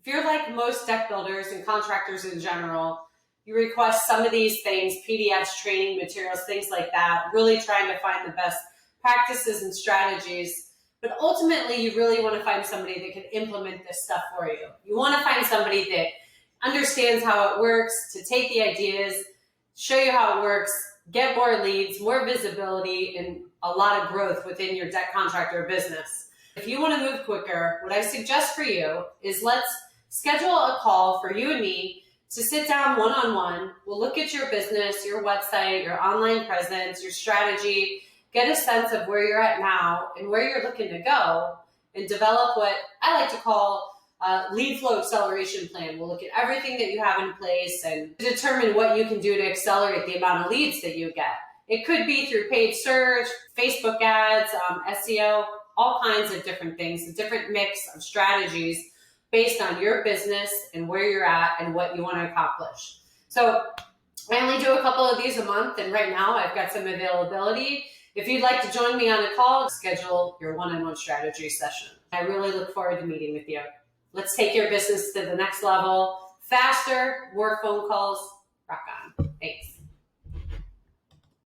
you're like most deck builders and contractors in general, you request some of these things, PDFs, training materials, things like that, really trying to find the best practices and strategies. But ultimately, you really want to find somebody that can implement this stuff for you. You want to find somebody that understands how it works, to take the ideas, show you how it works, get more leads, more visibility, and a lot of growth within your deck contractor business. If you want to move quicker, what I suggest for you is let's schedule a call for you and me to sit down one-on-one. We'll look at your business, your website, your online presence, your strategy, get a sense of where you're at now and where you're looking to go, and develop what I like to call a lead flow acceleration plan. We'll look at everything that you have in place and determine what you can do to accelerate the amount of leads that you get. It could be through paid search, Facebook ads, SEO, all kinds of different things, a different mix of strategies based on your business and where you're at and what you want to accomplish. So I only do a couple of these a month, and right now I've got some availability. If you'd like to join me on a call, schedule your one-on-one strategy session. I really look forward to meeting with you. Let's take your business to the next level. Faster, more phone calls. Rock on. Thanks.